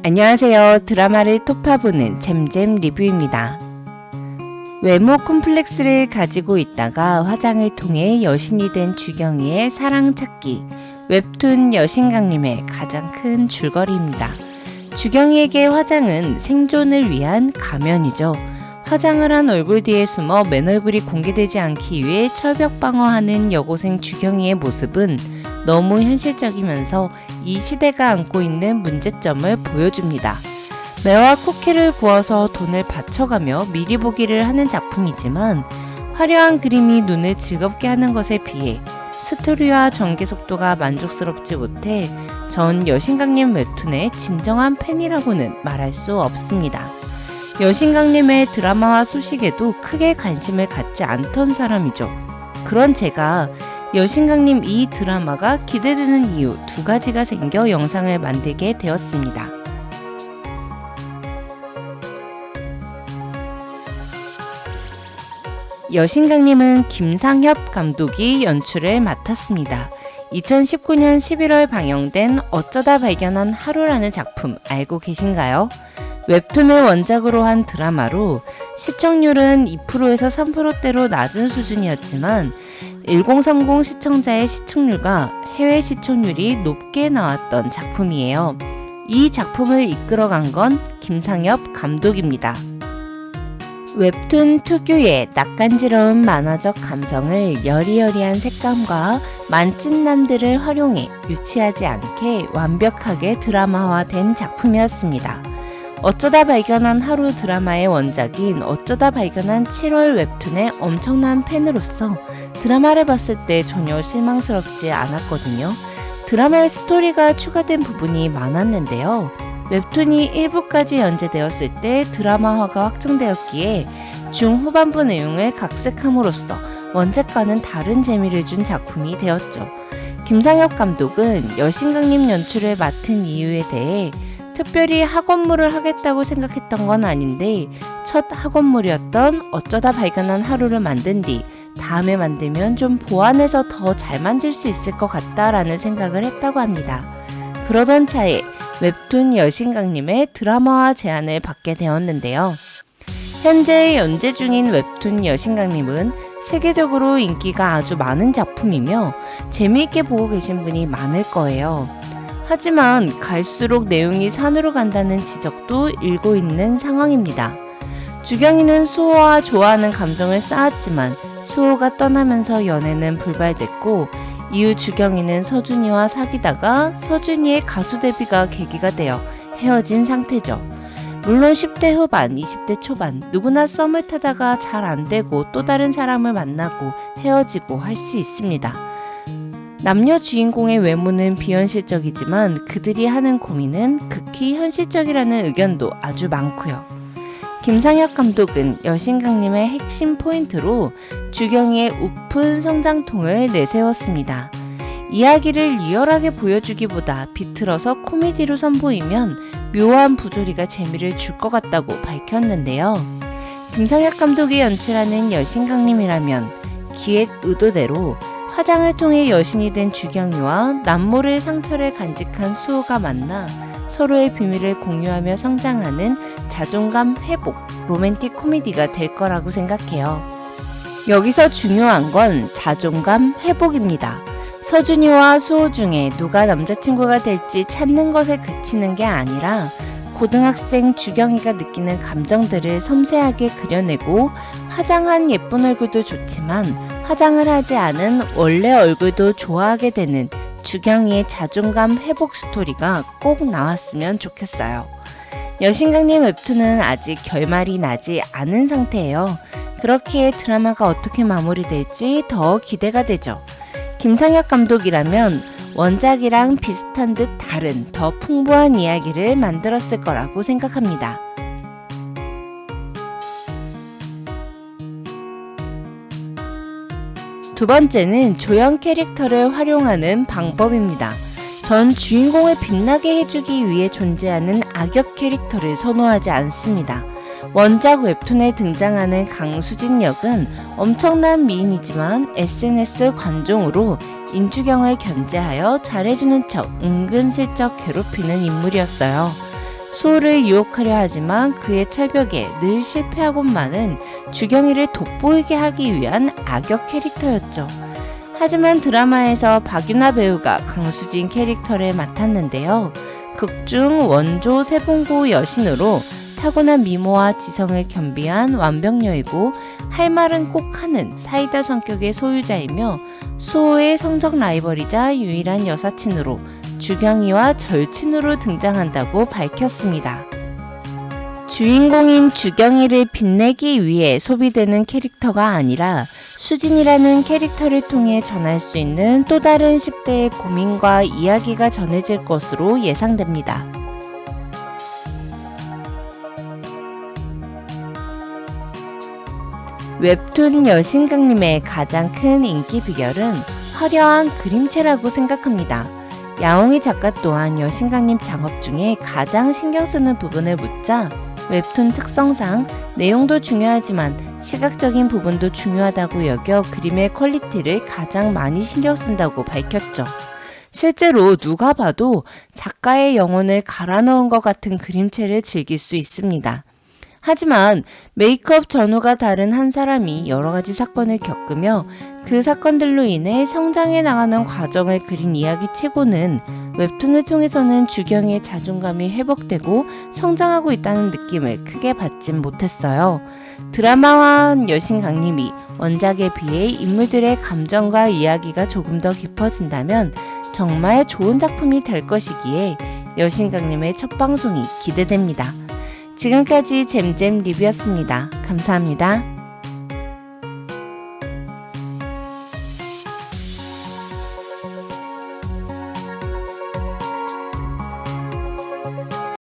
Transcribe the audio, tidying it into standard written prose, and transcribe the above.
안녕하세요. 드라마를 토파보는 잼잼 리뷰입니다. 외모 콤플렉스를 가지고 있다가 화장을 통해 여신이 된 주경이의 사랑 찾기, 웹툰 여신강림의 가장 큰 줄거리입니다. 주경이에게 화장은 생존을 위한 가면이죠. 화장을 한 얼굴 뒤에 숨어 맨 얼굴이 공개되지 않기 위해 철벽 방어하는 여고생 주경이의 모습은 너무 현실적이면서 이 시대가 안고 있는 문제점을 보여줍니다. 매와 쿠키를 구워서 돈을 바쳐가며 미리 보기를 하는 작품이지만 화려한 그림이 눈을 즐겁게 하는 것에 비해 스토리와 전개 속도가 만족스럽지 못해 전 여신강림 웹툰의 진정한 팬이라고는 말할 수 없습니다. 여신강림의 드라마화 소식에도 크게 관심을 갖지 않던 사람이죠. 그런 제가 여신강림 이 드라마가 기대되는 이유 두 가지가 생겨 영상을 만들게 되었습니다. 여신강림은 김상협 감독이 연출을 맡았습니다. 2019년 11월 방영된 어쩌다 발견한 하루라는 작품 알고 계신가요? 웹툰을 원작으로 한 드라마로 시청률은 2%에서 3%대로 낮은 수준이었지만 1030 시청자의 시청률과 해외 시청률이 높게 나왔던 작품이에요. 이 작품을 이끌어간 건 김상협 감독입니다. 웹툰 특유의 낯간지러운 만화적 감성을 여리여리한 색감과 만찢남들을 활용해 유치하지 않게 완벽하게 드라마화된 작품이었습니다. 어쩌다 발견한 하루 드라마의 원작인 어쩌다 발견한 7월 웹툰의 엄청난 팬으로서 드라마를 봤을 때 전혀 실망스럽지 않았거든요. 드라마의 스토리가 추가된 부분이 많았는데요. 웹툰이 1부까지 연재되었을 때 드라마화가 확정되었기에 중후반부 내용을 각색함으로써 원작과는 다른 재미를 준 작품이 되었죠. 김상협 감독은 여신강림 연출을 맡은 이유에 대해 특별히 학원물을 하겠다고 생각했던 건 아닌데 첫 학원물이었던 어쩌다 발견한 하루를 만든 뒤 다음에 만들면 좀 보완해서 더 잘 만들 수 있을 것 같다라는 생각을 했다고 합니다. 그러던 차에 웹툰 여신강림의 드라마화 제안을 받게 되었는데요. 현재 연재 중인 웹툰 여신강림은 세계적으로 인기가 아주 많은 작품이며 재미있게 보고 계신 분이 많을 거예요. 하지만 갈수록 내용이 산으로 간다는 지적도 일고 있는 상황입니다. 주경이는 수호와 좋아하는 감정을 쌓았지만 수호가 떠나면서 연애는 불발됐고 이후 주경이는 서준이와 사귀다가 서준이의 가수 데뷔가 계기가 되어 헤어진 상태죠. 물론 10대 후반, 20대 초반 누구나 썸을 타다가 잘 안되고 또 다른 사람을 만나고 헤어지고 할 수 있습니다. 남녀 주인공의 외모는 비현실적이지만 그들이 하는 고민은 극히 현실적이라는 의견도 아주 많고요. 김상협 감독은 여신강림의 핵심 포인트로 주경이의 우픈 성장통을 내세웠습니다. 이야기를 리얼하게 보여주기보다 비틀어서 코미디로 선보이면 묘한 부조리가 재미를 줄 것 같다고 밝혔는데요. 김상협 감독이 연출하는 여신강림이라면 기획 의도대로 화장을 통해 여신이 된 주경이와 남모를 상처를 간직한 수호가 만나 서로의 비밀을 공유하며 성장하는 자존감 회복, 로맨틱 코미디가 될 거라고 생각해요. 여기서 중요한 건 자존감 회복입니다. 서준이와 수호 중에 누가 남자친구가 될지 찾는 것에 그치는 게 아니라 고등학생 주경이가 느끼는 감정들을 섬세하게 그려내고 화장한 예쁜 얼굴도 좋지만 화장을 하지 않은 원래 얼굴도 좋아하게 되는 주경이의 자존감 회복 스토리가 꼭 나왔으면 좋겠어요. 여신강림 웹툰은 아직 결말이 나지 않은 상태예요. 그렇기에 드라마가 어떻게 마무리될지 더 기대가 되죠. 김상협 감독이라면 원작이랑 비슷한 듯 다른 더 풍부한 이야기를 만들었을 거라고 생각합니다. 두 번째는 조연 캐릭터를 활용하는 방법입니다. 전 주인공을 빛나게 해주기 위해 존재하는 악역 캐릭터를 선호하지 않습니다. 원작 웹툰에 등장하는 강수진 역은 엄청난 미인이지만 SNS 관종으로 임주경을 견제하여 잘해주는 척 은근슬쩍 괴롭히는 인물이었어요. 수호를 유혹하려 하지만 그의 철벽에 늘 실패하곤 많은 주경이를 돋보이게 하기 위한 악역 캐릭터였죠. 하지만 드라마에서 박유나 배우가 강수진 캐릭터를 맡았는데요. 극중 원조 세봉구 여신으로 타고난 미모와 지성을 겸비한 완벽녀이고 할 말은 꼭 하는 사이다 성격의 소유자이며 수호의 성적 라이벌이자 유일한 여사친으로 주경이와 절친으로 등장한다고 밝혔습니다. 주인공인 주경이를 빛내기 위해 소비되는 캐릭터가 아니라 수진이라는 캐릭터를 통해 전할 수 있는 또 다른 10대의 고민과 이야기가 전해질 것으로 예상됩니다. 웹툰 여신강림의 가장 큰 인기 비결은 화려한 그림체라고 생각합니다. 야옹이 작가 또한 여신강림 작업 중에 가장 신경 쓰는 부분을 묻자 웹툰 특성상 내용도 중요하지만 시각적인 부분도 중요하다고 여겨 그림의 퀄리티를 가장 많이 신경 쓴다고 밝혔죠. 실제로 누가 봐도 작가의 영혼을 갈아 넣은 것 같은 그림체를 즐길 수 있습니다. 하지만 메이크업 전후가 다른 한 사람이 여러 가지 사건을 겪으며 그 사건들로 인해 성장해 나가는 과정을 그린 이야기치고는 웹툰을 통해서는 주경이의 자존감이 회복되고 성장하고 있다는 느낌을 크게 받진 못했어요. 드라마화한 여신강림이 원작에 비해 인물들의 감정과 이야기가 조금 더 깊어진다면 정말 좋은 작품이 될 것이기에 여신강림의 첫 방송이 기대됩니다. 지금까지 잼잼 리뷰였습니다. 감사합니다.